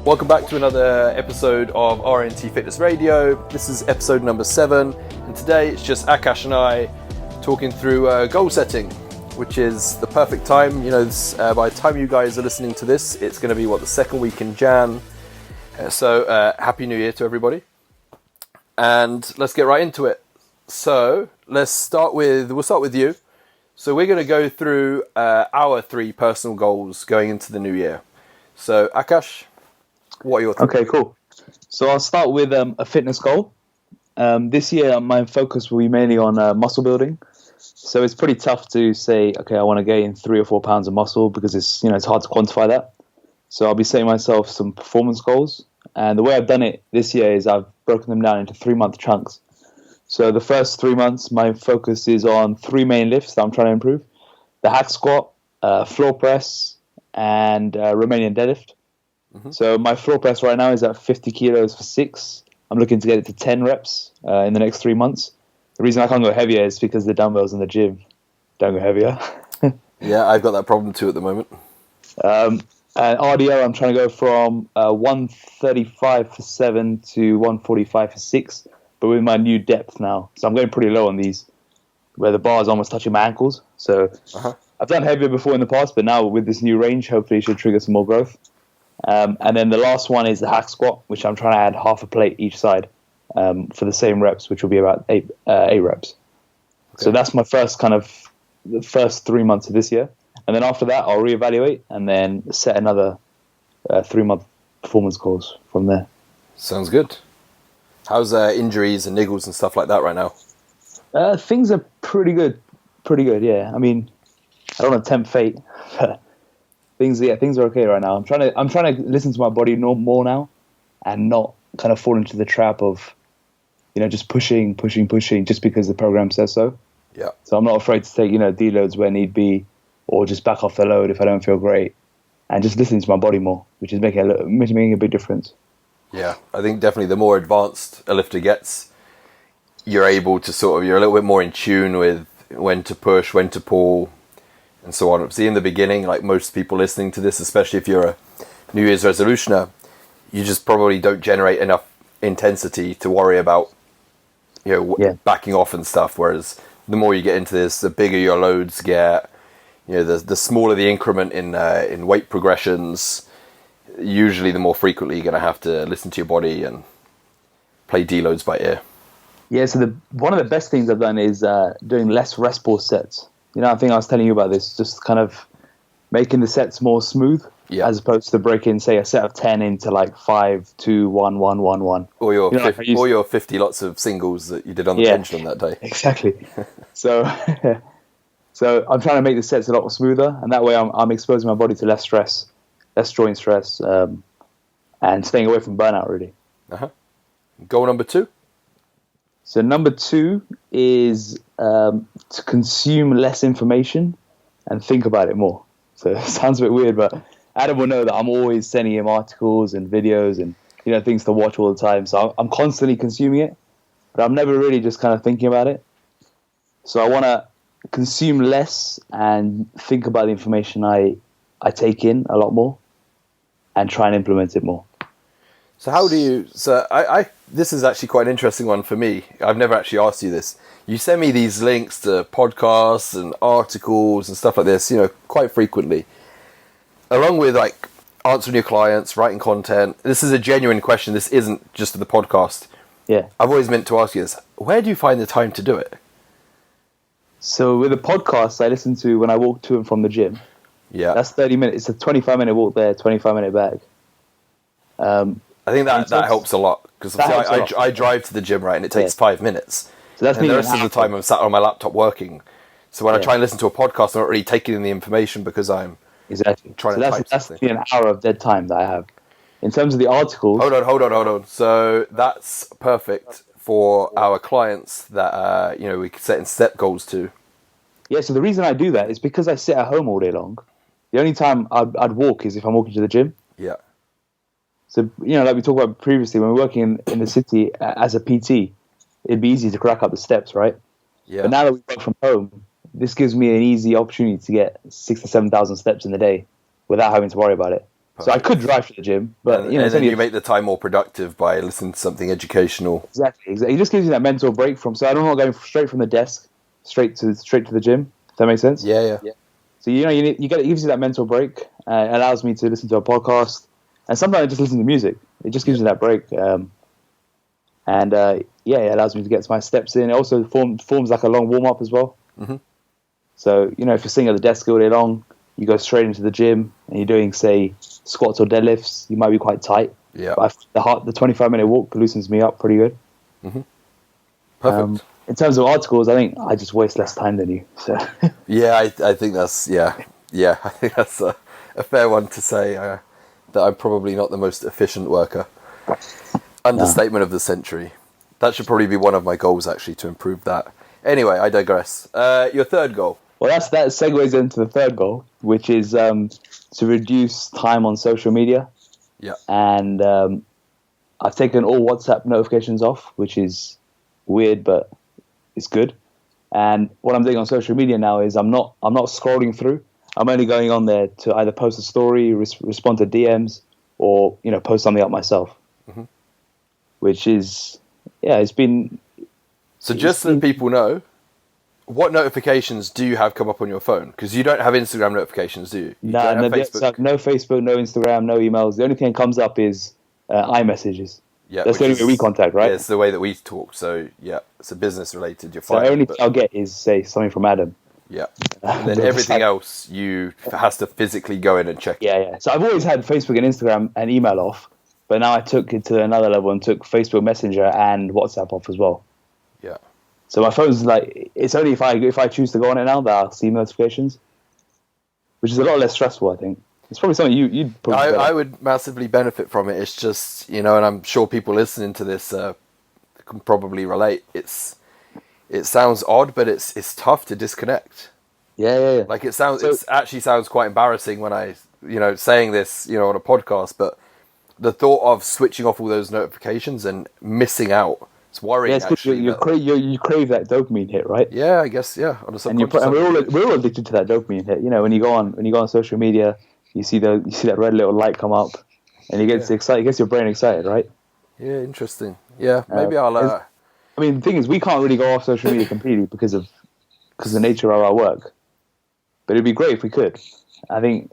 Welcome back to another episode of RNT Fitness Radio. This is episode number 7, and today it's just Akash and I talking through goal setting, which is the perfect time. You know, by the time you guys are listening to this, it's going to be the second week in Jan. So Happy New Year to everybody, and let's get right into it. So we'll start with you. So we're going to go through our 3 personal goals going into the new year. So Akash, what are your thoughts? Okay, cool. So I'll start with a fitness goal. This year, my focus will be mainly on muscle building. So it's pretty tough to say, okay, I want to gain 3 or 4 pounds of muscle because it's hard to quantify that. So I'll be setting myself some performance goals. And the way I've done it this year is I've broken them down into 3-month chunks. So the first 3 months, my focus is on 3 main lifts that I'm trying to improve: the hack squat, floor press, and Romanian deadlift. Mm-hmm. So my floor press right now is at 50 kilos for 6. I'm looking to get it to 10 reps in the next 3 months. The reason I can't go heavier is because the dumbbells in the gym don't go heavier. Yeah, I've got that problem too at the moment. And RDO, I'm trying to go from 135 for 7 to 145 for 6, but with my new depth now. So I'm going pretty low on these, where the bar is almost touching my ankles. So I've done heavier before in the past, but now with this new range, hopefully it should trigger some more growth. And then the last one is the hack squat, which I'm trying to add half a plate each side for the same reps, which will be about 8 reps. Okay. So that's my the first 3 months of this year. And then after that, I'll reevaluate and then set another 3-month performance goals from there. Sounds good. How's injuries and niggles and stuff like that right now? Things are pretty good. Yeah. I mean, I don't want to tempt fate, but things are okay right now. I'm trying to listen to my body more now, and not kind of fall into the trap of, just pushing just because the program says so. Yeah. So I'm not afraid to take deloads where need be, or just back off the load if I don't feel great, and just listening to my body more, which is making a big difference. Yeah, I think definitely the more advanced a lifter gets, you're able to you're a little bit more in tune with when to push, when to pull, and so on. See, in the beginning, like most people listening to this, especially if you're a New Year's resolutioner, you just probably don't generate enough intensity to worry about, backing off and stuff. Whereas the more you get into this, the bigger your loads get. The smaller the increment in weight progressions, usually the more frequently you're going to have to listen to your body and play deloads by ear. Yeah, so one of the best things I've done is doing less rest pause sets. I think I was telling you about this, just kind of making the sets more smooth, as opposed to breaking, say, a set of 10 into like 5, 2, 1, 1, 1, 1. Or your 50 lots of singles that you did on the pendulum that day. Exactly. So I'm trying to make the sets a lot more smoother, and that way I'm exposing my body to less stress, less joint stress, and staying away from burnout, really. Goal number 2? So number 2 is to consume less information and think about it more. So it sounds a bit weird, but Adam will know that I'm always sending him articles and videos and things to watch all the time. So I'm constantly consuming it, but I'm never really just kind of thinking about it. So I want to consume less and think about the information I take in a lot more and try and implement it more. So how do you... So this is actually quite an interesting one for me. I've never actually asked you this. You send me these links to podcasts and articles and stuff like this, quite frequently. Along with answering your clients, writing content. This is a genuine question. This isn't just for the podcast. Yeah. I've always meant to ask you this. Where do you find the time to do it? So with the podcast, I listen to when I walk to and from the gym. Yeah. That's 30 minutes. It's a 25-minute walk there, 25-minute back. I think that helps a lot, because I drive to the gym, right, and it takes 5 minutes. So that's and the rest of the time I'm sat on my laptop working. So when I try and listen to a podcast, I'm not really taking in the information because I'm trying to type something. That's an hour of dead time that I have. In terms of the articles... Hold on. So that's perfect for our clients that we could set in step goals to. Yeah, so the reason I do that is because I sit at home all day long. The only time I'd walk is if I'm walking to the gym. Yeah. So, like we talked about previously, when we're working in the city as a PT, it'd be easy to crack up the steps, right? Yeah. But now that we work from home, this gives me an easy opportunity to get 6,000 to 7,000 steps in the day without having to worry about it. So I could drive to the gym, but and, you know, and it's then only you make the time more productive by listening to something educational. exactly. It just gives you that mental break from. So I don't want going straight from the desk straight to the gym. If that makes sense. Yeah. So you know, it gives you that mental break. It allows me to listen to a podcast, and sometimes I just listen to music. It just gives you that break. It allows me to get my steps in. It also forms like a long warm up as well. Mm-hmm. So you know, if you're sitting at the desk all day long, you go straight into the gym and you're doing, say, squats or deadlifts, you might be quite tight. Yeah. But the 25-minute walk loosens me up pretty good. Mm-hmm. Perfect. In terms of articles, I think I just waste less time than you. So Yeah, I think that's I think that's a fair one to say. That I'm probably not the most efficient worker. Understatement of the century. That should probably be one of my goals, actually, to improve that. Anyway, I digress. Your third goal. well, that segues into the third goal, which is to reduce time on social media. Yeah. And I've taken all WhatsApp notifications off, which is weird, but it's good. And what I'm doing on social media now is I'm not scrolling through. I'm only going on there to either post a story, respond to DMs, or post something up myself. Mm-hmm. Which is it's been. So just so that people know, what notifications do you have come up on your phone? Because you don't have Instagram notifications, do you? No Facebook, no Instagram, no emails. The only thing that comes up is iMessages. Yeah, that's the only way we contact, right? Yeah, it's the way that we talk. So yeah, it's a business related. You're so fine. The only thing I'll get is, say, something from Adam. Yeah, and then everything else has to physically go in and check. Yeah. So I've always had Facebook and Instagram and email off, but now I took it to another level and took Facebook Messenger and WhatsApp off as well. Yeah. So my phone's like, it's only if I choose to go on it now that I'll see notifications, which is a lot less stressful, I think. It's probably something you'd probably. I would massively benefit from it. It's just, and I'm sure people listening to this can probably relate. It sounds odd, but it's tough to disconnect. Yeah. Like it actually sounds quite embarrassing when I, saying this, on a podcast, but the thought of switching off all those notifications and missing out, it's worrying. Yeah, it's you crave that dopamine hit, right? Yeah, I guess, yeah. On a subconscious and we're all addicted to that dopamine hit. When you go on social media, you see that red little light come up, and you get excited. It gets your brain excited, right? Yeah, interesting. Yeah, maybe I'll. I mean, the thing is, we can't really go off social media completely because of the nature of our work. But it'd be great if we could. I think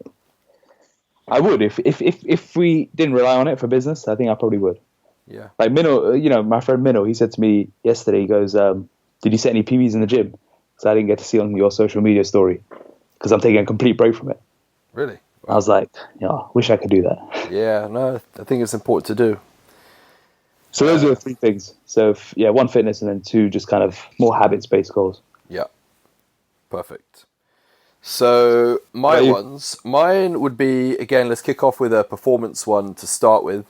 I would if we didn't rely on it for business. I think I probably would. Yeah. Like Minnow, my friend Minnow, he said to me yesterday. He goes, "Did you set any PBs in the gym? Because I didn't get to see on your social media story because I'm taking a complete break from it." Really? I was like, I wish I could do that. Yeah, no, I think it's important to do. So those are the three things. So one, fitness, and then two, just kind of more habits-based goals. Yeah. Perfect. So mine would be, again, let's kick off with a performance one to start with.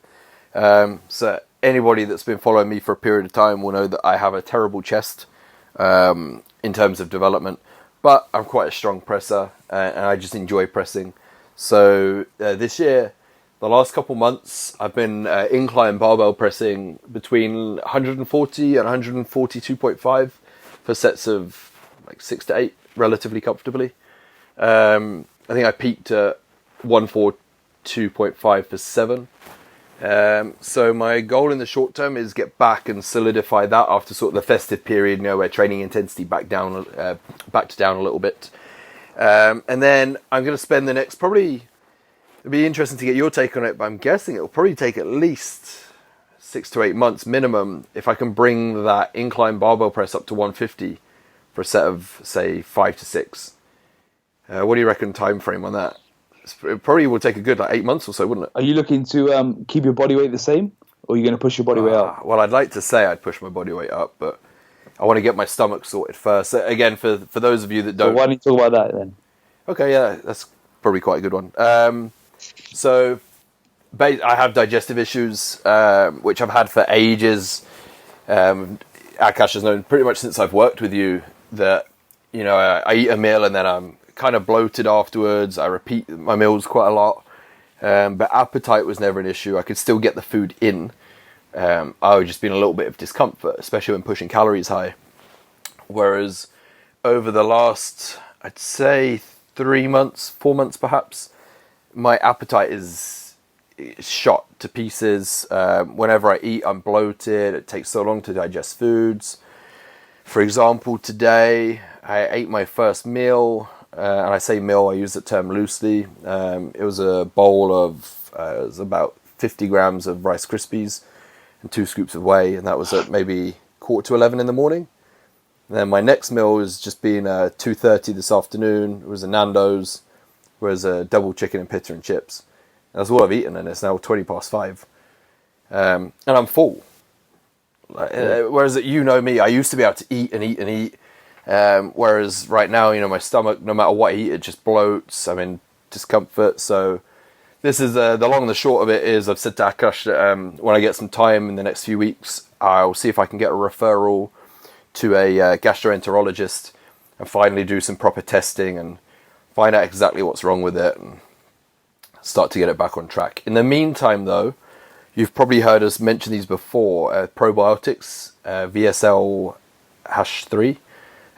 So anybody that's been following me for a period of time will know that I have a terrible chest in terms of development, but I'm quite a strong presser and I just enjoy pressing. So this year, the last couple months, I've been incline barbell pressing between 140 and 142.5 for sets of like 6 to 8, relatively comfortably. I think I peaked at 142.5 for 7. So my goal in the short term is get back and solidify that after sort of the festive period, where training intensity backed down a little bit. And then I'm going to spend the next it'd be interesting to get your take on it, but I'm guessing it'll probably take at least 6 to 8 months minimum if I can bring that incline barbell press up to 150 for a set of, say, 5 to 6. What do you reckon time frame on that? It probably will take a good 8 months or so, wouldn't it? Are you looking to keep your body weight the same, or are you going to push your body weight up? Well, I'd like to say I'd push my body weight up, but I want to get my stomach sorted first. So again, for those of you that don't... So why don't you talk about that then? Okay, yeah, that's probably quite a good one. So I have digestive issues, which I've had for ages. Akash has known pretty much since I've worked with you that, I eat a meal and then I'm kind of bloated afterwards. I repeat my meals quite a lot. But appetite was never an issue. I could still get the food in. I was just been a little bit of discomfort, especially when pushing calories high. Whereas over the last, I'd say 3 months, 4 months perhaps, my appetite is shot to pieces. Whenever I eat, I'm bloated. It takes so long to digest foods. For example, today I ate my first meal, and I say meal, I use the term loosely. It was a bowl of, it was about 50 grams of Rice Krispies and 2 scoops of whey, and that was at maybe 10:45 in the morning. And then my next meal was just been 2:30 this afternoon. It was a Nando's, whereas a double chicken and pita and chips. And that's all I've eaten, and it's now 5:20. And I'm full. Whereas you know me, I used to be able to eat and eat and eat. Whereas right now, you know, my stomach, no matter what I eat, it just bloats. I'm in discomfort. So this is the long and the short of it is I've said to Akash that when I get some time in the next few weeks, I'll see if I can get a referral to a gastroenterologist and finally do some proper testing and find out exactly what's wrong with it and start to get it back on track. In the meantime, though, you've probably heard us mention these before, probiotics, VSL-3.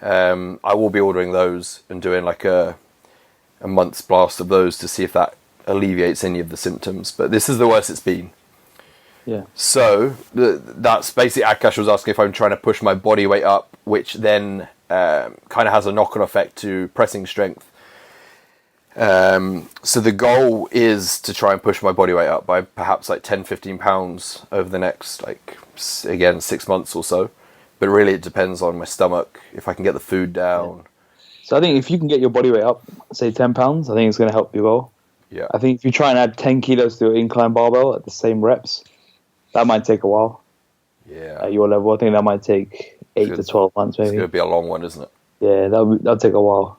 I will be ordering those and doing like a month's blast of those to see if that alleviates any of the symptoms. But this is the worst it's been. Yeah. So that's basically, Akash was asking if I'm trying to push my body weight up, which then kind of has a knock-on effect to pressing strength. So the goal is to try and push my body weight up by perhaps like 10-15 pounds over the next, like, again, 6 months or so. But really it depends on my stomach, if I can get the food down. Yeah. So I think if you can get your body weight up, say 10 pounds, I think it's going to help you well. Yeah. I think if you try and add 10 kilos to your incline barbell at the same reps, that might take a while. Yeah. At your level, I think that might take 8 to 12 months maybe. It's going to be a long one, isn't it? Yeah, that'll take a while.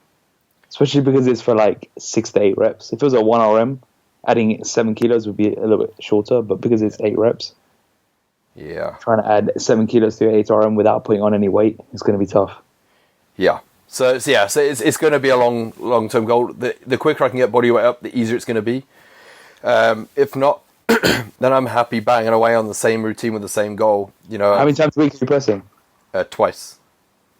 Especially because it's for like 6 to 8 reps. If it was a 1RM, adding 7 kilos would be a little bit shorter, but because it's 8 reps, yeah, trying to add 7 kilos to your 8RM without putting on any weight is going to be tough. Yeah. So it's going to be a long-term goal. The quicker I can get body weight up, the easier it's going to be. If not, then I'm happy banging away on the same routine with the same goal. You know, how many times a week are you pressing? Twice.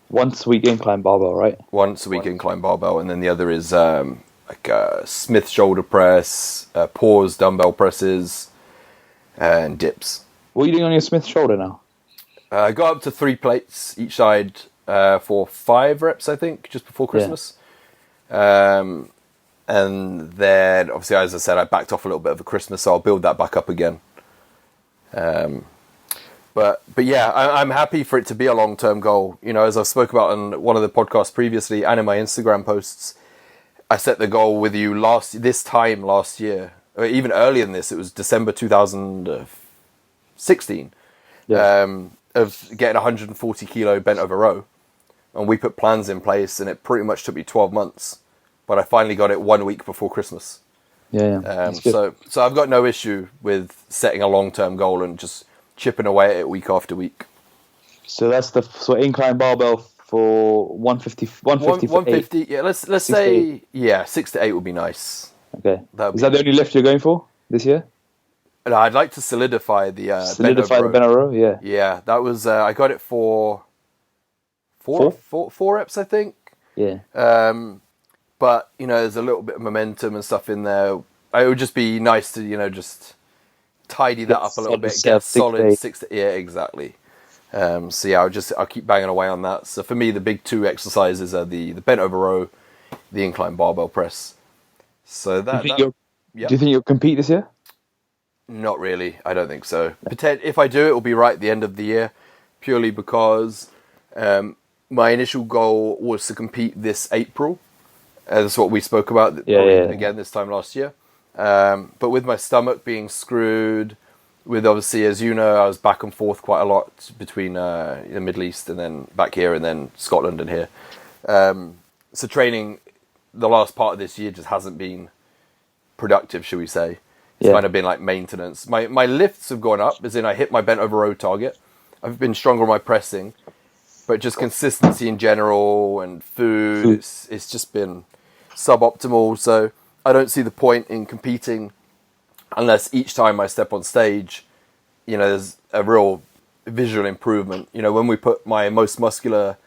Once a week incline barbell, right? Once a week incline barbell, and then the other is like Smith shoulder press, pause dumbbell presses, and dips. What are you doing on your Smith shoulder now? I got up to 3 plates each side for 5 reps, I think, just before Christmas. Yeah. And then, obviously, as I said, I backed off a little bit over Christmas, so I'll build that back up again. But yeah, I'm happy for it to be a long-term goal. You know, as I spoke about on one of the podcasts previously and in my Instagram posts, I set the goal with you this time last year, or even earlier than this. It was December 2016, of getting 140 kilo bent over row. And we put plans in place, and it pretty much took me 12 months. But I finally got it 1 week before Christmas. Yeah. So I've got no issue with setting a long-term goal and just chipping away at it week after week. So that's so incline barbell for 150. 150. Yeah, let's say 6 to 8 would be nice. Okay. Is that the only lift you're going for this year? No, I'd like to solidify the bent over row. Yeah. Yeah, that was I got it for four reps, I think. Yeah. But you know, there's a little bit of momentum and stuff in there. It would just be nice to, you know, just tidy that up a little bit, get solid 6 to 8. Yeah, exactly. So yeah, I'll keep banging away on that. So for me, the big 2 exercises are the bent over row, the incline barbell press. So that. Do you think you'll compete this year? Not really. I don't think so. If I do, it will be right at the end of the year, purely because my initial goal was to compete this April. That's what we spoke about again this time last year. But with my stomach being screwed, with obviously, as you know, I was back and forth quite a lot between the Middle East and then back here and then Scotland and here. So training the last part of this year just hasn't been productive, shall we say. It's kind of been like maintenance. My lifts have gone up, as in I hit my bent over row target. I've been stronger on my pressing, but just consistency in general and food, it's just been suboptimal. So I don't see the point in competing unless each time I step on stage, you know, there's a real visual improvement. You know, when we put my most muscular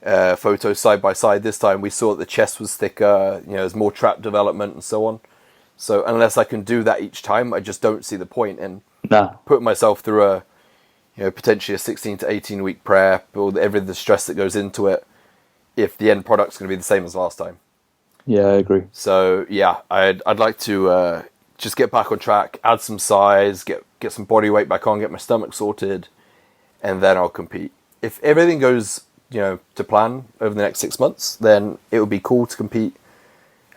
photos side by side this time, we saw that the chest was thicker, you know, there's more trap development and so on. So unless I can do that each time, I just don't see the point in Nah. putting myself through a, potentially a 16 to 18 week prep, or the stress that goes into it, if the end product's going to be the same as last time. Yeah, I agree. So yeah, I'd like to just get back on track, add some size, get some body weight back on, get my stomach sorted, and then I'll compete. If everything goes, to plan over the next 6 months, then it would be cool to compete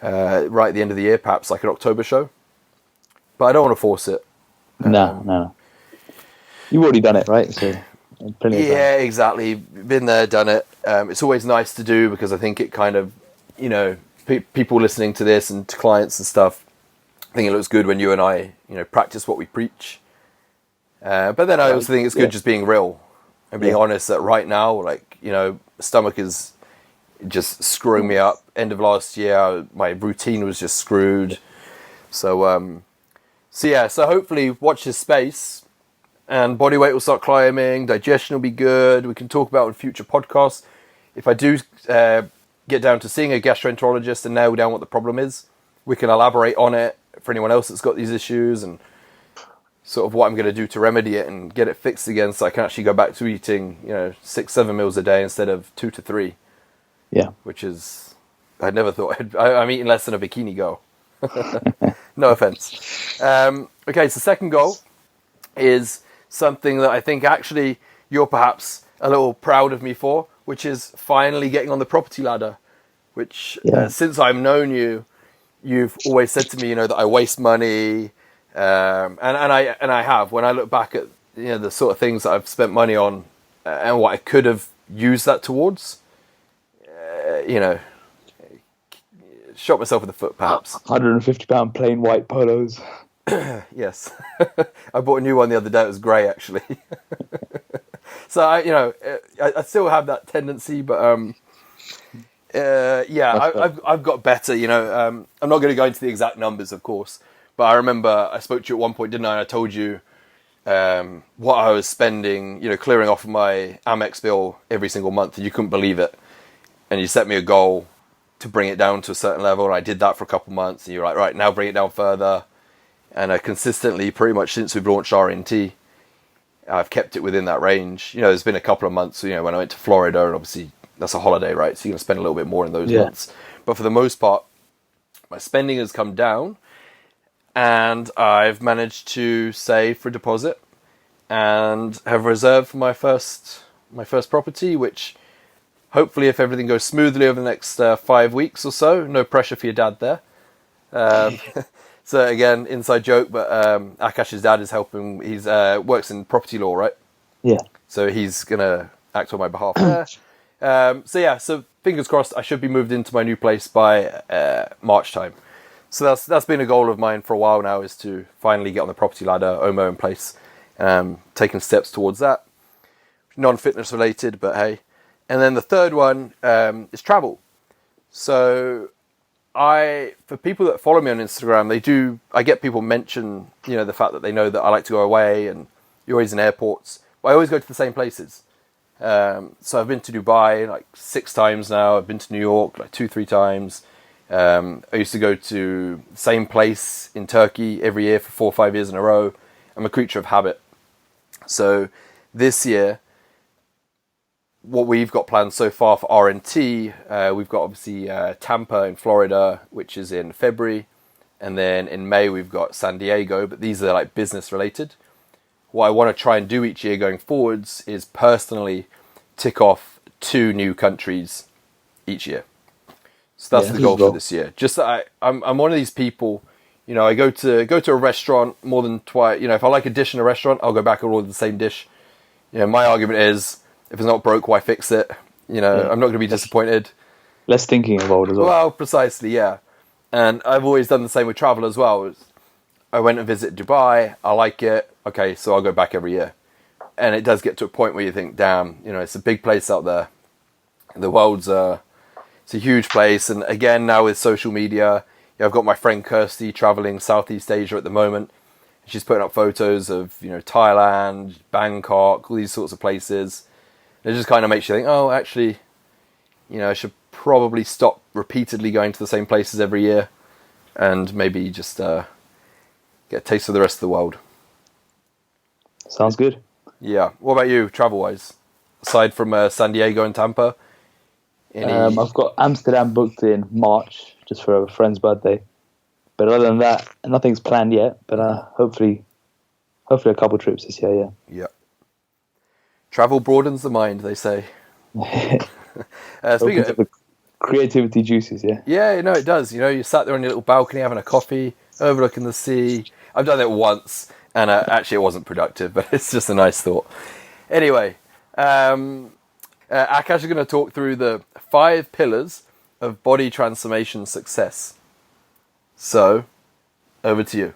right at the end of the year, perhaps like an October show. But I don't want to force it. No. You've already done it, right? So plenty of time. Yeah, exactly. Been there, done it. It's always nice to do because I think it kind of, people listening to this and to clients and stuff, I think it looks good when you and I, practice what we preach. But then I also think it's good just being real and being honest that right now, stomach is just screwing me up. End of last year, my routine was just screwed. So hopefully watch this space and body weight will start climbing, digestion will be good. We can talk about it in future podcasts. If I do get down to seeing a gastroenterologist and nail down what the problem is, we can elaborate on it for anyone else that's got these issues and sort of what I'm going to do to remedy it and get it fixed again so I can actually go back to eating, 6-7 meals a day instead of 2 to 3. Yeah. Which is, I never thought, I'm eating less than a bikini girl. No offense. Okay, so second goal is something that I think actually you're perhaps a little proud of me for, which is finally getting on the property ladder, which since I've known you, you've always said to me, that I waste money. And I have. When I look back at the sort of things that I've spent money on and what I could have used that towards, shot myself in the foot perhaps. £150 plain white polos. Yes. I bought a new one the other day. It was grey actually. So I still have that tendency, but I've got better. I'm not going to go into the exact numbers, of course. But I remember I spoke to you at one point, didn't I? And I told you what I was spending, clearing off my Amex bill every single month, and you couldn't believe it. And you set me a goal to bring it down to a certain level, and I did that for a couple of months. And you're like, right, now bring it down further. And I consistently, pretty much since we've launched RNT, I've kept it within that range. There's been a couple of months, when I went to Florida, and obviously that's a holiday, right? So you're going to spend a little bit more in those months. But for the most part, my spending has come down. And I've managed to save for a deposit and have reserved for my first property, which hopefully, if everything goes smoothly over the next 5 weeks or so, no pressure for your dad there. So again, inside joke, but Akash's dad is helping. He's works in property law, right? Yeah. So he's gonna act on my behalf there. So fingers crossed, I should be moved into my new place by March time. So that's been a goal of mine for a while now, is to finally get on the property ladder, OMO in place, taking steps towards that. Non-fitness related, but hey. And then the third one is travel. So for people that follow me on Instagram, I get people mention, the fact that they know that I like to go away and you're always in airports. But I always go to the same places. So I've been to Dubai like 6 times now. I've been to New York like 2-3 times. I used to go to the same place in Turkey every year for 4 or 5 years in a row. I'm a creature of habit. So this year, what we've got planned so far for RNT, we've got obviously Tampa in Florida, which is in February. And then in May, we've got San Diego, but these are like business related. What I want to try and do each year going forwards is personally tick off 2 new countries each year. So that's the goal for this year. Just that I'm one of these people, I go to a restaurant more than twice. If I like a dish in a restaurant, I'll go back and order the same dish. My argument is, if it's not broke, why fix it? I'm not going to be disappointed. Less thinking involved as well. Well, precisely, yeah. And I've always done the same with travel as well. I went and visited Dubai. I like it. Okay, so I'll go back every year. And it does get to a point where you think, damn, it's a big place out there. The world's it's a huge place. And again, now with social media, I've got my friend Kirsty traveling Southeast Asia at the moment. She's putting up photos of, Thailand, Bangkok, all these sorts of places. It just kind of makes you think, oh, actually, I should probably stop repeatedly going to the same places every year. and maybe just get a taste of the rest of the world. Sounds good. Yeah. What about you, travel-wise? Aside from San Diego and Tampa? I've got Amsterdam booked in March, just for a friend's birthday. But other than that, nothing's planned yet. But hopefully a couple trips this year, yeah. Yeah. Travel broadens the mind, they say. Speaking of the creativity juices, yeah. Yeah, no, it does. You know, you sat there on your little balcony having a coffee, overlooking the sea. I've done it once, and actually it wasn't productive, but it's just a nice thought. Anyway, Akash is going to talk through the 5 pillars of body transformation success. So, over to you.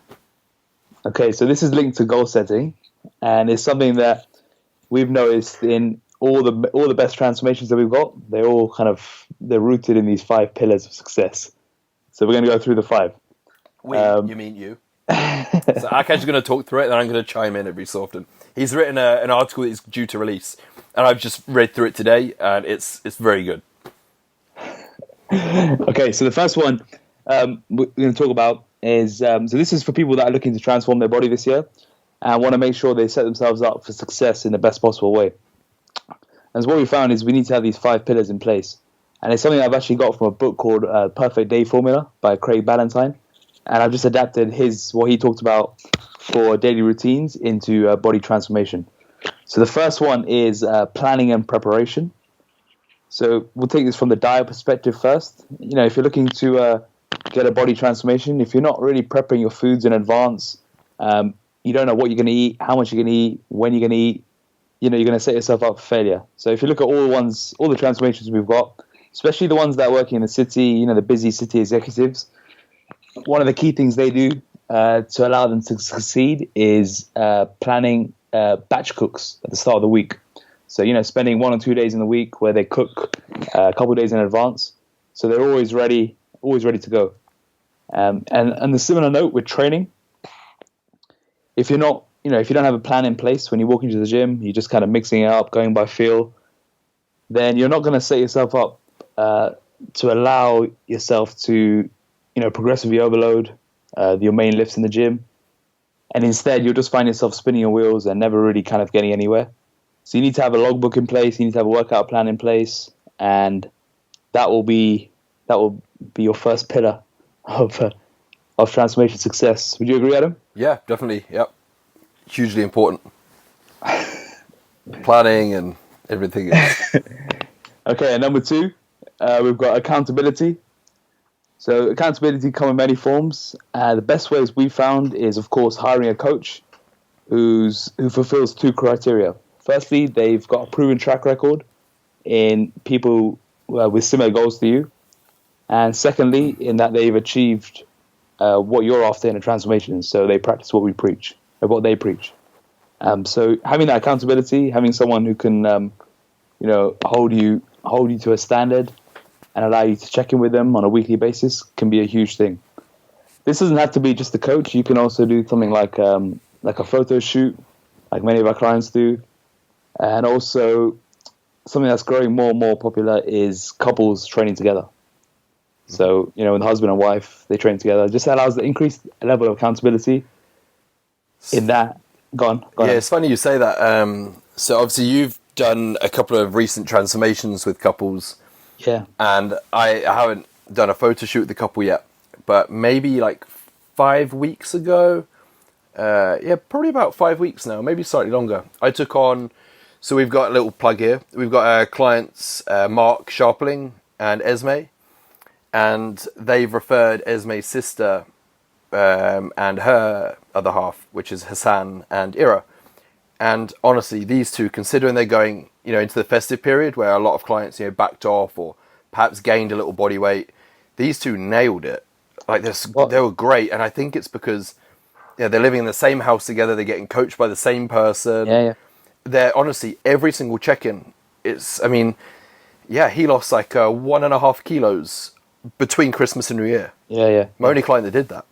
Okay, so this is linked to goal setting, and it's something that we've noticed in all the best transformations that we've got. They're rooted in these 5 pillars of success. So we're going to go through the 5. You mean you? So Akash is going to talk through it, and I'm going to chime in every so often. He's written an article that is due to release, and I've just read through it today, and it's very good. Okay, so the first one we're going to talk about is so this is for people that are looking to transform their body this year and want to make sure they set themselves up for success in the best possible way. And so what we found is we need to have these 5 pillars in place. And it's something I've actually got from a book called Perfect Day Formula by Craig Ballantyne. And I've just adapted what he talked about for daily routines into body transformation. So the first one is planning and preparation. So we'll take this from the diet perspective first. You know, if you're looking to get a body transformation, if you're not really prepping your foods in advance, you don't know what you're going to eat, how much you're going to eat, when you're going to eat, you're going to set yourself up for failure. So if you look at all the transformations we've got, especially the ones that are working in the city, the busy city executives, one of the key things they do to allow them to succeed is planning batch cooks at the start of the week. So, spending 1 or 2 days in the week where they cook a couple of days in advance. So they're always ready to go. And the similar note with training, if you don't have a plan in place when you walk into the gym, you're just kind of mixing it up, going by feel, then you're not going to set yourself up to allow yourself to, progressively overload your main lifts in the gym. And instead, you'll just find yourself spinning your wheels and never really kind of getting anywhere. So you need to have a logbook in place. You need to have a workout plan in place, and that will be your first pillar of transformation success. Would you agree, Adam? Yeah, definitely. Yep, hugely important. Planning and everything else. Okay, and number 2, we've got accountability. So accountability comes in many forms. The best ways we found is, of course, hiring a coach who fulfills 2 criteria. Firstly, they've got a proven track record in people with similar goals to you. And secondly, in that they've achieved what you're after in a transformation. So they practice what they preach. So having that accountability, having someone who can, hold you to a standard and allow you to check in with them on a weekly basis can be a huge thing. This doesn't have to be just a coach. You can also do something like a photo shoot, like many of our clients do. And also something that's growing more and more popular is couples training together. So, when the husband and wife, they train together, just allows the increased level of accountability in that. Go on. Yeah, it's funny you say that. So obviously you've done a couple of recent transformations with couples. Yeah. And I haven't done a photo shoot with the couple yet, but maybe like 5 weeks ago, probably about 5 weeks now, maybe slightly longer, I took on, so we've got a little plug here. We've got our clients, Mark Sharpling and Esme, and they've referred Esme's sister and her other half, which is Hassan and Ira. And honestly, these two, considering they're going, into the festive period where a lot of clients, backed off or perhaps gained a little body weight, these two nailed it. Like they were great, and I think it's because they're living in the same house together. They're getting coached by the same person. Yeah. They're honestly every single check-in. He lost like 1.5 kilos between Christmas and New Year. Yeah. My only client that did that.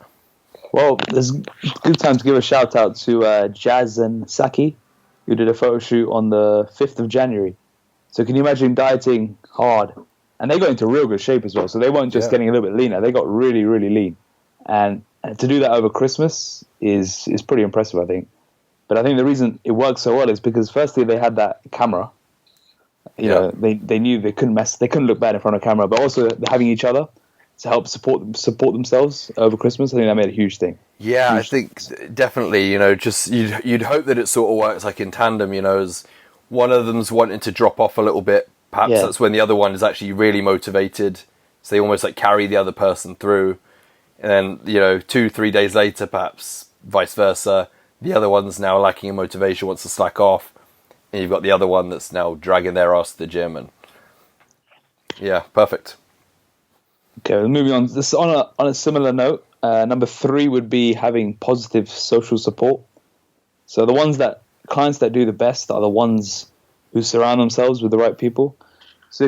Well, there's a good time to give a shout out to Jazz and Saki, who did a photo shoot on the 5th of January. So can you imagine dieting hard? And they got into real good shape as well. So they weren't just getting a little bit leaner. They got really, really lean. And to do that over Christmas is pretty impressive, I think. But I think the reason it works so well is because firstly they had that camera. You know, they knew they couldn't look bad in front of camera, but also having each other to help support themselves over Christmas. I think that made a huge thing. Yeah, I think definitely, you know, just you'd hope that it sort of works like in tandem, you know, as one of them's wanting to drop off a little bit, perhaps that's when the other one is actually really motivated, so they almost like carry the other person through, and then, you know, 2-3 days later, perhaps vice versa, the other one's now lacking in motivation, wants to slack off, and you've got the other one that's now dragging their ass to the gym, and yeah, perfect. Okay, well, moving on. This on a similar note. Number 3 would be having positive social support. So the clients that do the best are the ones who surround themselves with the right people. So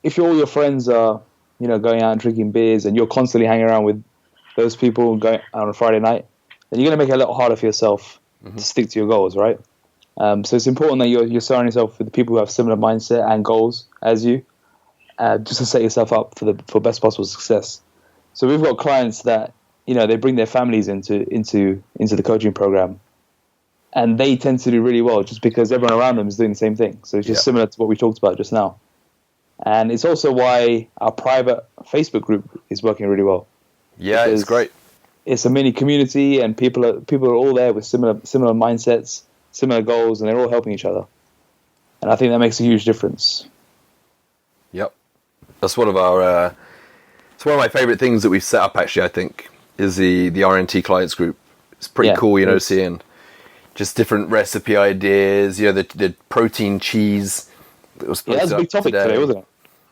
if all your friends are, you know, going out and drinking beers, and you're constantly hanging around with those people going out on a Friday night, then you're going to make it a little harder for yourself to stick to your goals, right? So it's important that you're surrounding yourself with the people who have similar mindset and goals as you, just to set yourself up for best possible success. So we've got clients that, you know, they bring their families into the coaching program, and they tend to do really well just because everyone around them is doing the same thing. So it's just similar to what we talked about just now. And it's also why our private Facebook group is working really well. Yeah, it's great. It's a mini community, and people are all there with similar mindsets, similar goals, and they're all helping each other. And I think that makes a huge difference. Yep, that's one of our. It's one of my favorite things that we've set up. Actually, I think is the RNT clients group. It's pretty cool, you know, seeing just different recipe ideas. You know, the protein cheese that was supposed that's a big topic today, wasn't it?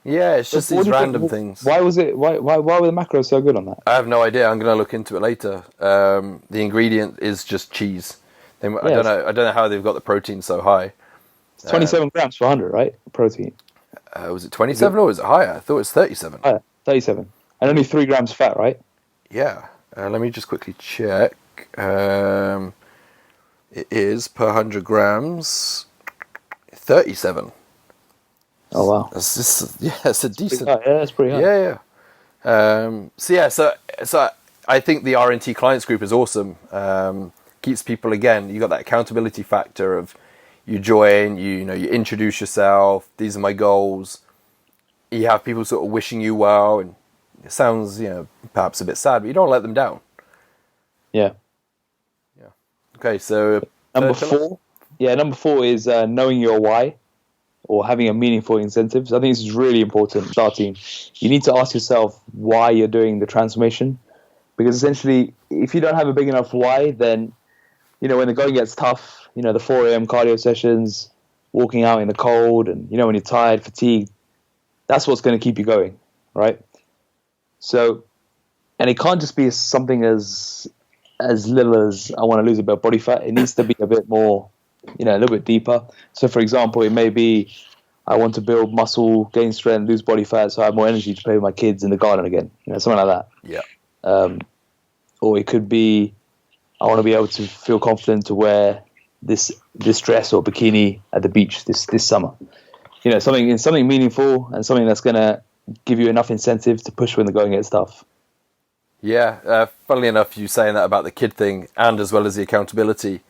Yeah, it's just these random things. Why was it? Why were the macros so good on that? I have no idea. I'm going to look into it later. The ingredient is just cheese. I don't know how they've got the protein so high. It's 27 grams per 100, right? Protein. Was it 27 or was it higher? I thought it was 37. Higher, 37, and only 3 grams fat, right? Yeah. Let me just quickly check. It is per 100 grams 37. Oh wow! That's just, it's a decent. Yeah, that's pretty high. Yeah. So I think the RNT clients group is awesome. Keeps people, again, you got that accountability factor of you join, you introduce yourself. These are my goals. You have people sort of wishing you well, and it sounds, you know, perhaps a bit sad, but you don't let them down. Yeah. Okay, so number 4. Yeah, number 4 is knowing your why, or having a meaningful incentive. So I think this is really important. Starting, you need to ask yourself why you're doing the transformation, because essentially, if you don't have a big enough why, then, you know, when the going gets tough, you know, the 4 a.m. cardio sessions, walking out in the cold, and, you know, when you're tired, fatigued, that's what's going to keep you going, right? So, and it can't just be something as little as I want to lose a bit of body fat. It needs to be a bit more, you know, a little bit deeper. So, for example, it may be I want to build muscle, gain strength, lose body fat, so I have more energy to play with my kids in the garden again. You know, something like that. Yeah. Or it could be I want to be able to feel confident to wear this dress or bikini at the beach this summer. You know, something meaningful and something that's going to give you enough incentive to push when the going gets tough. Yeah, funnily enough, you saying that about the kid thing, and as well as the accountability. I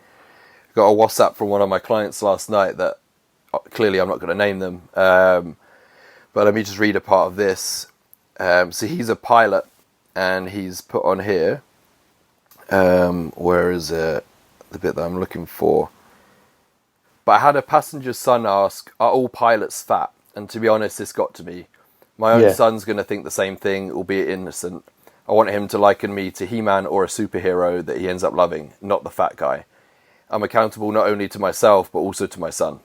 got a WhatsApp from one of my clients last night that clearly I'm not going to name them, but let me just read a part of this. So he's a pilot, and he's put on here, where is it, the bit that I'm looking for? But I had a passenger's son ask, are all pilots fat? And to be honest, this got to me. My own son's going to think the same thing, albeit innocent. I want him to liken me to He-Man or a superhero that he ends up loving, not the fat guy. I'm accountable not only to myself, but also to my son.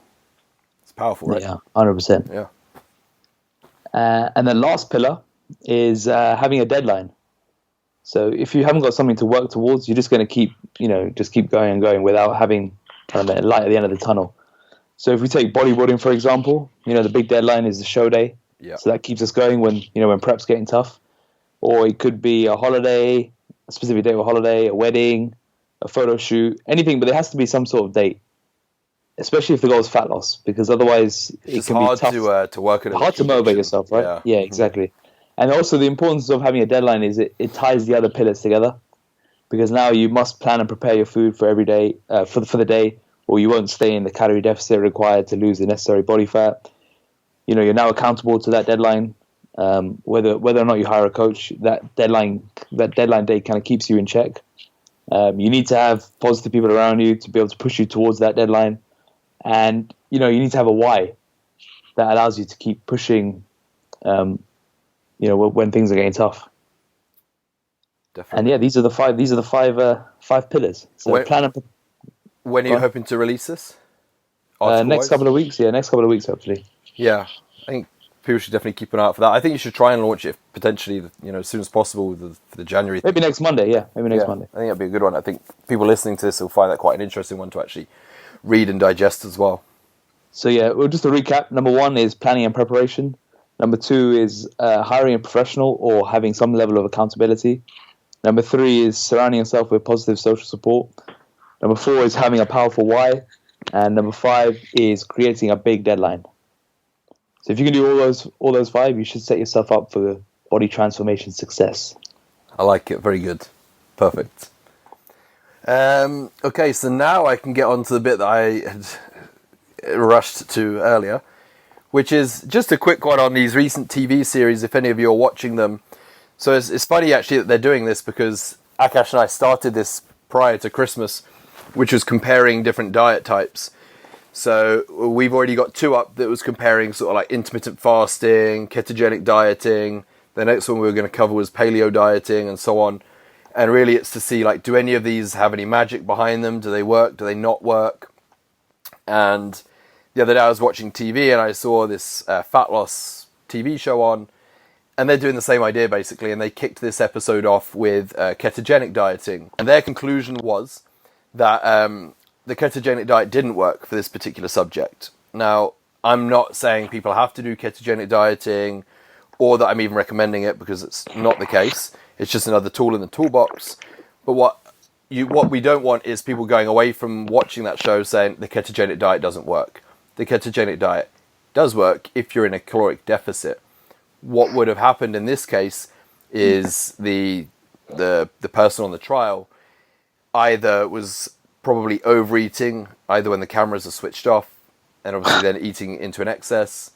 It's powerful, right? Yeah, 100%. Yeah. And the last pillar is having a deadline. So if you haven't got something to work towards, you're just going to keep going and going without having kind of a light at the end of the tunnel. So if we take bodybuilding, for example, you know, the big deadline is the show day. Yeah. So that keeps us going when prep's getting tough. Or it could be a holiday, a specific day of a holiday, a wedding, a photo shoot, anything, but there has to be some sort of date, especially if the goal is fat loss, because otherwise it's can hard be tough to work at it. Hard to motivate yourself, right? Yeah, exactly. And also the importance of having a deadline is it ties the other pillars together, because now you must plan and prepare your food for every day, for the day, or you won't stay in the calorie deficit required to lose the necessary body fat. You're now accountable to that deadline. Whether or not you hire a coach, that deadline day kind of keeps you in check. You need to have positive people around you to be able to push you towards that deadline, and you need to have a why that allows you to keep pushing. When things are getting tough. Definitely. And yeah, these are the five pillars. So when are you hoping to release this? Next couple of weeks. Yeah, next couple of weeks, hopefully. Yeah, I think people should definitely keep an eye out for that. I think you should try and launch it potentially, as soon as possible for the January. Maybe next Monday. Yeah, Monday. I think that'd be a good one. I think people listening to this will find that quite an interesting one to actually read and digest as well. So yeah, well, just to recap: number 1 is planning and preparation. Number 2 is hiring a professional or having some level of accountability. Number 3 is surrounding yourself with positive social support. Number 4 is having a powerful why. And number 5 is creating a big deadline. So if you can do all those 5, you should set yourself up for body transformation success. I like it. Very good. Perfect. Okay, so now I can get on to the bit that I had rushed to earlier, which is just a quick one on these recent TV series, if any of you are watching them. So it's funny, actually, that they're doing this, because Akash and I started this prior to Christmas, which was comparing different diet types. So we've already got 2 up that was comparing sort of like intermittent fasting, ketogenic dieting. The next one we were going to cover was paleo dieting and so on. And really it's to see, like, do any of these have any magic behind them? Do they work? Do they not work? And the other day I was watching TV and I saw this fat loss TV show on, and they're doing the same idea basically, and they kicked this episode off with ketogenic dieting. And their conclusion was that the ketogenic diet didn't work for this particular subject. Now, I'm not saying people have to do ketogenic dieting, or that I'm even recommending it, because it's not the case. It's just another tool in the toolbox. But what we don't want is people going away from watching that show saying the ketogenic diet doesn't work. The ketogenic diet does work if you're in a caloric deficit. What would have happened in this case is the person on the trial either was probably overeating, either when the cameras are switched off, and obviously then eating into an excess,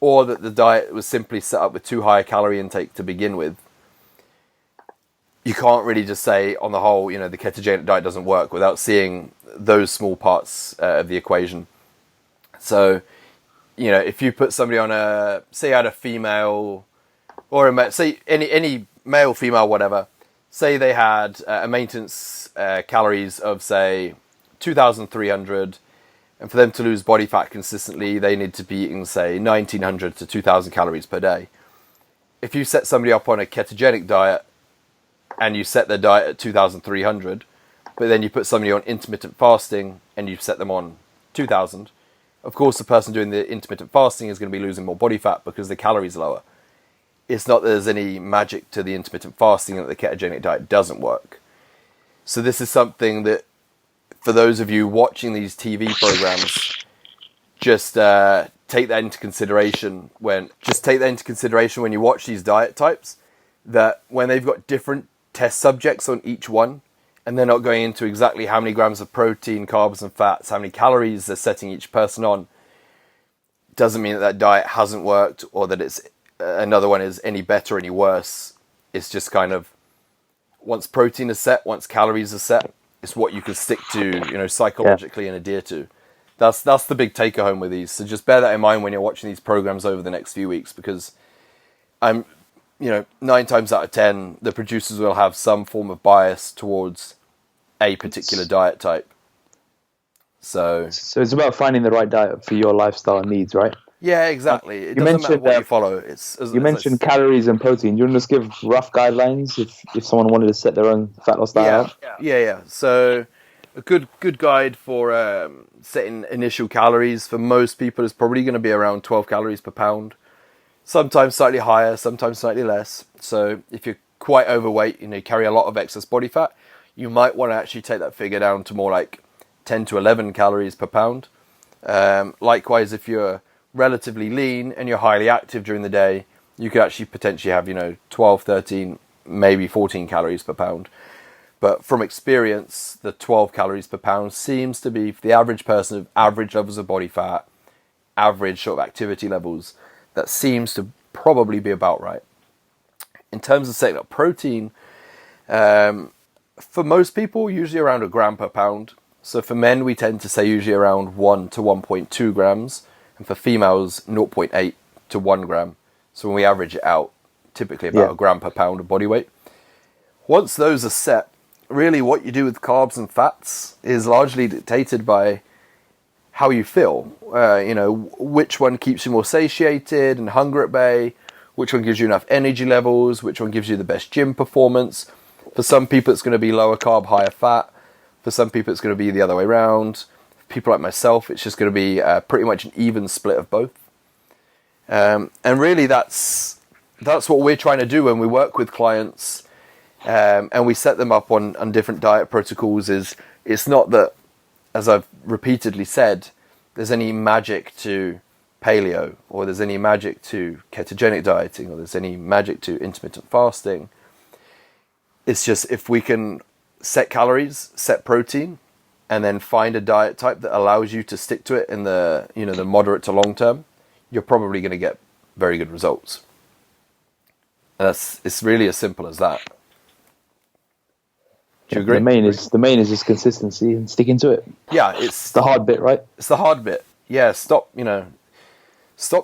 or that the diet was simply set up with too high a calorie intake to begin with. You can't really just say, on the whole, the ketogenic diet doesn't work without seeing those small parts of the equation. So, if you put somebody on say you had a female, or say any male, female, whatever, say they had a maintenance calories of, say, 2,300, and for them to lose body fat consistently, they need to be eating, say, 1,900 to 2,000 calories per day. If you set somebody up on a ketogenic diet, and you set their diet at 2,300, but then you put somebody on intermittent fasting, and you set them on 2,000, of course the person doing the intermittent fasting is going to be losing more body fat because the calories are lower. It's not that there's any magic to the intermittent fasting and that the ketogenic diet doesn't work. So this is something that, for those of you watching these TV programs, just take that into consideration when you watch these diet types, that when they've got different test subjects on each one, and they're not going into exactly how many grams of protein, carbs and fats, how many calories they're setting each person on, doesn't mean that diet hasn't worked, or that it's another one is any better or any worse. It's just kind of, once protein is set, once calories are set, it's what you can stick to, psychologically and adhere to. That's the big take home with these. So just bear that in mind when you're watching these programs over the next few weeks, because 9 times out of 10, the producers will have some form of bias towards a particular diet type. So it's about finding the right diet for your lifestyle and needs, right? Yeah, exactly. It doesn't matter what you follow. You mentioned calories and protein. Do you want to just give rough guidelines if someone wanted to set their own fat loss diet up? Yeah. So a good guide for setting initial calories for most people is probably going to be around 12 calories per pound. Sometimes slightly higher, sometimes slightly less. So if you're quite overweight, you carry a lot of excess body fat, you might want to actually take that figure down to more like 10 to 11 calories per pound. Likewise, if you're relatively lean and you're highly active during the day, you could actually potentially have 12, 13, maybe 14 calories per pound. But from experience, the 12 calories per pound seems to be, for the average person of average levels of body fat, average sort of activity levels, that seems to probably be about right. In terms of setting up protein, for most people, usually around a gram per pound. So for men, we tend to say usually around 1 to 1.2 grams. And for females, 0.8 to 1 gram. So when we average it out, typically about a gram per pound of body weight. Once those are set, really what you do with carbs and fats is largely dictated by how you feel. Which one keeps you more satiated and hunger at bay, which one gives you enough energy levels, which one gives you the best gym performance. For some people, it's going to be lower carb, higher fat. For some people, it's going to be the other way around. For people like myself, it's just going to be pretty much an even split of both. And really, that's what we're trying to do when we work with clients, and we set them up on different diet protocols. It's not that, as I've repeatedly said, there's any magic to paleo, or there's any magic to ketogenic dieting, or there's any magic to intermittent fasting. It's just if we can set calories, set protein, and then find a diet type that allows you to stick to it in the moderate to long term, you're probably going to get very good results. And it's really as simple as that. Do you agree? The main is just consistency and sticking to it. Yeah, it's the hard bit, right? It's the hard bit. Yeah, stop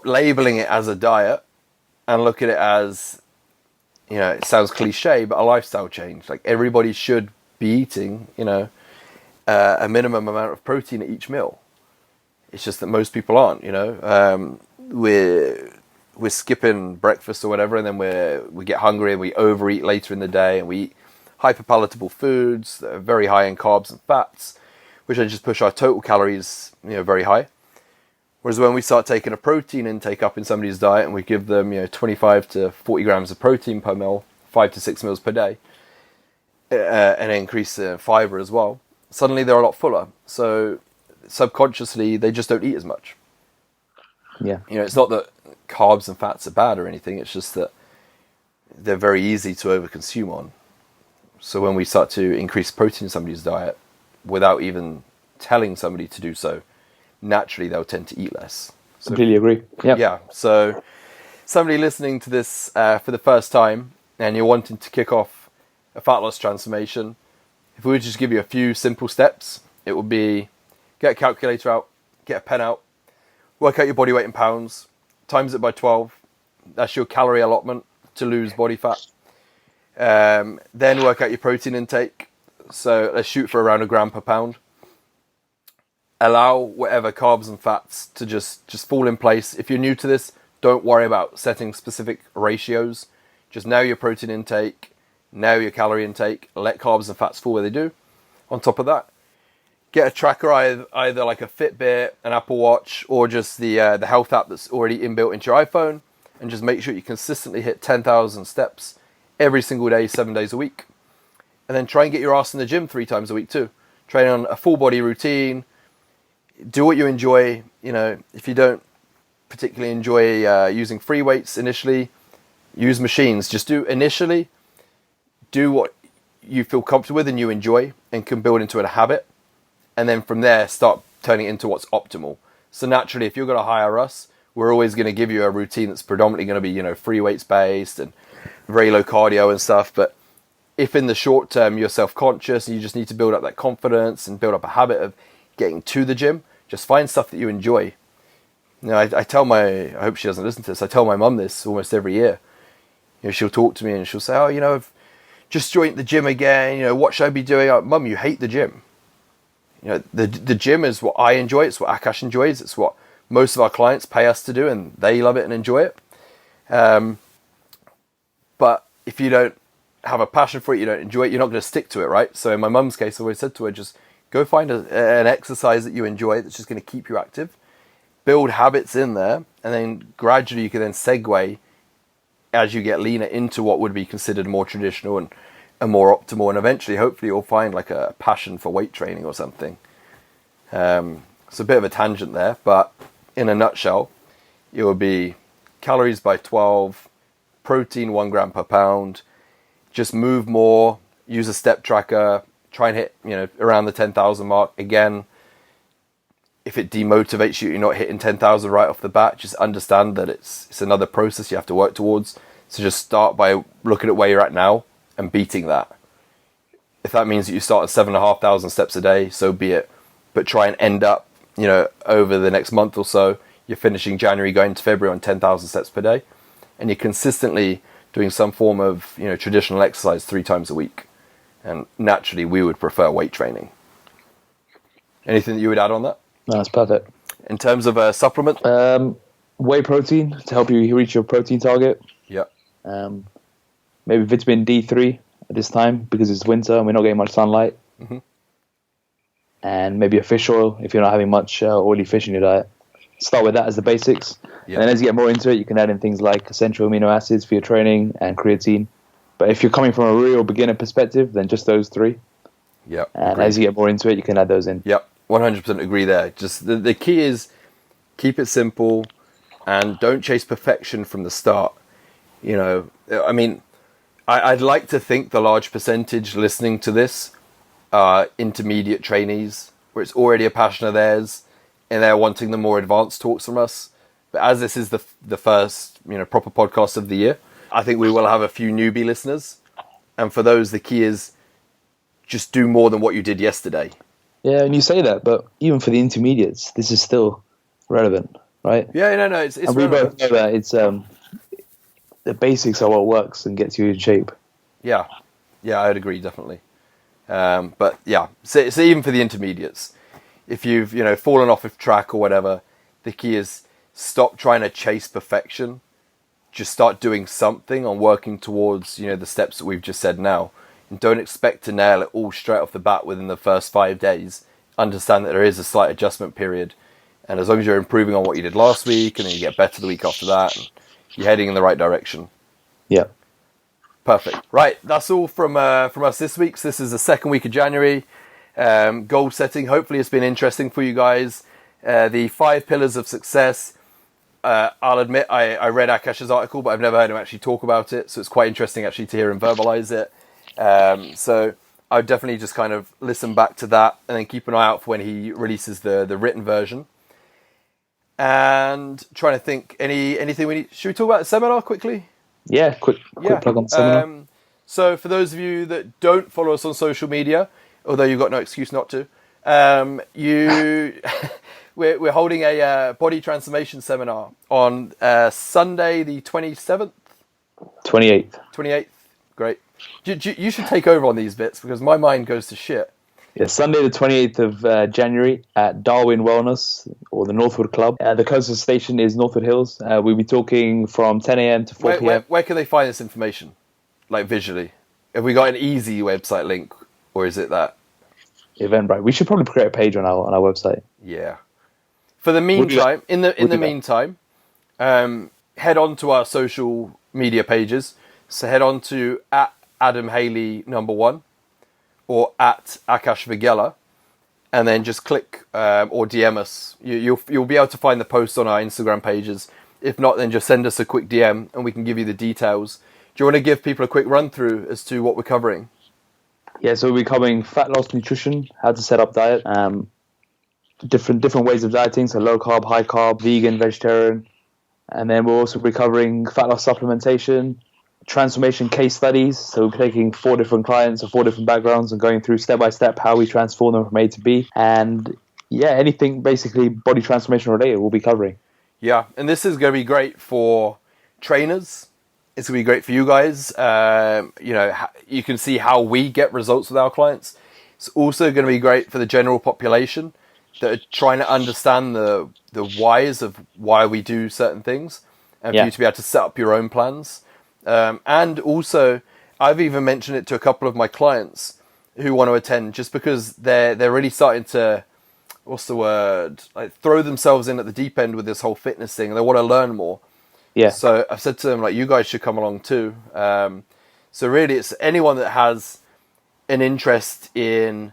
labeling it as a diet and look at it as, it sounds cliche, but a lifestyle change. Like, everybody should be eating, a minimum amount of protein at each meal. It's just that most people aren't, we're skipping breakfast or whatever, and then we get hungry and we overeat later in the day, and we eat hyperpalatable foods that are very high in carbs and fats, which then just push our total calories, very high. Whereas when we start taking a protein intake up in somebody's diet and we give them, 25 to 40 grams of protein per meal, 5 to 6 meals per day, and increase fiber as well, suddenly they're a lot fuller. So subconsciously, they just don't eat as much. Yeah. It's not that carbs and fats are bad or anything. It's just that they're very easy to overconsume on. So when we start to increase protein in somebody's diet without even telling somebody to do so, naturally they'll tend to eat less. So, completely agree. Yeah. So somebody listening to this for the first time and you're wanting to kick off a fat loss transformation, if we would just give you a few simple steps, it would be get a calculator out, get a pen out, work out your body weight in pounds, times it by 12. That's your calorie allotment to lose body fat. Then work out your protein intake. So let's shoot for around a gram per pound. Allow whatever carbs and fats to just fall in place. If you're new to this, don't worry about setting specific ratios. Just know your protein intake, know your calorie intake, let carbs and fats fall where they do. On top of that, get a tracker, either like a Fitbit, an Apple Watch, or just the health app that's already inbuilt into your iPhone, and just make sure you consistently hit 10,000 steps every single day, 7 days a week. And then try and get your ass in the gym 3 times a week too. Train on a full body routine. Do what you enjoy. If you don't particularly enjoy using free weights initially, use machines. Just do what you feel comfortable with and you enjoy and can build into a habit. And then from there, start turning it into what's optimal. So naturally, if you're going to hire us, we're always going to give you a routine that's predominantly going to be, free weights based and very low cardio and stuff. But if in the short term you're self-conscious and you just need to build up that confidence and build up a habit of getting to the gym, just find stuff that you enjoy. I hope she doesn't listen to this, I tell my mum this almost every year. She'll talk to me and she'll say, I've just joined the gym again, what should I be doing? Mum, you hate the gym. The gym is what I enjoy, it's what Akash enjoys, it's what most of our clients pay us to do, and they love it and enjoy it. But if you don't have a passion for it, you don't enjoy it, you're not going to stick to it, right? So in my mum's case, I always said to her, just go find an exercise that you enjoy that's just going to keep you active, build habits in there, and then gradually you can then segue as you get leaner into what would be considered more traditional and more optimal, and eventually hopefully you'll find like a passion for weight training or something. It's a bit of a tangent there, but in a nutshell, it would be calories by 12, protein 1 gram per pound. Just move more, use a step tracker, try and hit, around the 10,000 mark. Again, if it demotivates you, you're not hitting 10,000 right off the bat, just understand that it's another process you have to work towards. So just start by looking at where you're at now and beating that. If that means that you start at 7,500 steps a day, so be it. But try and end up, over the next month or so, you're finishing January, going to February on 10,000 steps per day. And you're consistently doing some form of, traditional exercise 3 times a week. And naturally, we would prefer weight training. Anything that you would add on that? No, that's perfect. In terms of a supplement? Whey protein to help you reach your protein target. Yeah. Maybe vitamin D3 at this time because it's winter and we're not getting much sunlight. Mm-hmm. And maybe a fish oil if you're not having much oily fish in your diet. Start with that as the basics. Yeah. And then as you get more into it, you can add in things like essential amino acids for your training and creatine. But if you're coming from a real beginner perspective, then just those 3. Yeah. And agreed. as you get more into it, you can add those in. Yep. 100% agree there. Just the key is keep it simple and don't chase perfection from the start. I'd like to think the large percentage listening to this are intermediate trainees where it's already a passion of theirs and they're wanting the more advanced talks from us. But as this is the first, proper podcast of the year, I think we will have a few newbie listeners. And for those, the key is just do more than what you did yesterday. Yeah, and you say that, but even for the intermediates, this is still relevant, right? Yeah, no, it's and we relevant. both know that it's the basics are what works and gets you in shape. Yeah, I'd agree, definitely. But yeah, so even for the intermediates, if you've fallen off of track or whatever, the key is stop trying to chase perfection. Just start doing something on working towards the steps that we've just said now. And don't expect to nail it all straight off the bat within the first 5 days. Understand that there is a slight adjustment period. And as long as you're improving on what you did last week, and then you get better the week after that, and you're heading in the right direction. Yeah. Perfect. Right, that's all from us this week. So this is the second week of January. Goal setting. Hopefully it's been interesting for you guys. The 5 pillars of success. I'll admit I read Akash's article, but I've never heard him actually talk about it. So it's quite interesting actually to hear him verbalize it. So I would definitely just kind of listen back to that and then keep an eye out for when he releases the written version. And trying to think anything we need. Should we talk about the seminar quickly? Yeah, quick plug on the seminar. So for those of you that don't follow us on social media, although you've got no excuse not to, we're holding a body transformation seminar on Sunday the 27th? 28th. 28th, great. You should take over on these bits because my mind goes to shit. Yeah, Sunday the 28th of January at Darwin Wellness or the Northwood Club. The closest station is Northwood Hills. We'll be talking from 10 a.m. to 4 p.m. Where can they find this information, like visually? Have we got an easy website link, or is it that? Eventbrite. We should probably create a page on our website. Yeah. For the meantime, in the meantime, head on to our social media pages. So head on to @AdamHayley1 or @AkashVigela, and then just click or DM us. You'll be able to find the posts on our Instagram pages. If not, then just send us a quick DM and we can give you the details. Do you want to give people a quick run through as to what we're covering? Yeah, so we'll be covering fat loss nutrition, how to set up diet, different ways of dieting, so low carb, high carb, vegan, vegetarian, and then we'll also be covering fat loss supplementation, transformation case studies. So we're taking 4 different clients of 4 different backgrounds and going through step by step how we transform them from A to B, and yeah, anything basically body transformation related we'll be covering. Yeah, and this is going to be great for trainers. It's going to be great for you guys. You can see how we get results with our clients. It's also going to be great for the general population that are trying to understand the whys of why we do certain things, and for you to be able to set up your own plans. And also, I've even mentioned it to a couple of my clients who want to attend, just because they're really starting to, like throw themselves in at the deep end with this whole fitness thing, and they want to learn more. Yeah. So I've said to them, like, you guys should come along too. So really, it's anyone that has an interest in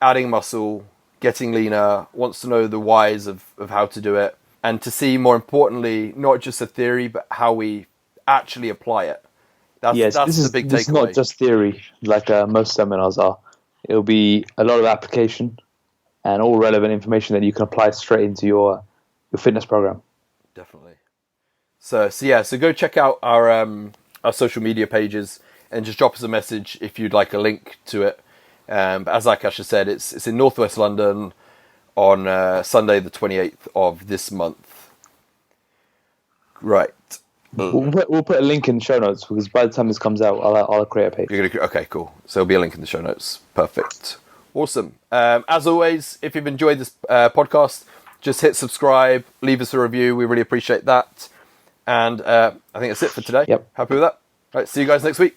adding muscle, getting leaner, wants to know the whys of how to do it, and to see, more importantly, not just a theory, but how we actually apply it. That's the big this is takeaway. not just theory like most seminars are. It'll be a lot of application and all relevant information that you can apply straight into your fitness program. Definitely. So go check out our social media pages and just drop us a message if you'd like a link to it. But as Akash has said, it's in Northwest London on Sunday the 28th of this month. Right. We'll put a link in the show notes because by the time this comes out, I'll create a page. Okay, cool. So there'll be a link in the show notes. Perfect. Awesome. As always, if you've enjoyed this podcast, just hit subscribe, leave us a review. We really appreciate that. And I think that's it for today. Yep. Happy with that? Right, see you guys next week.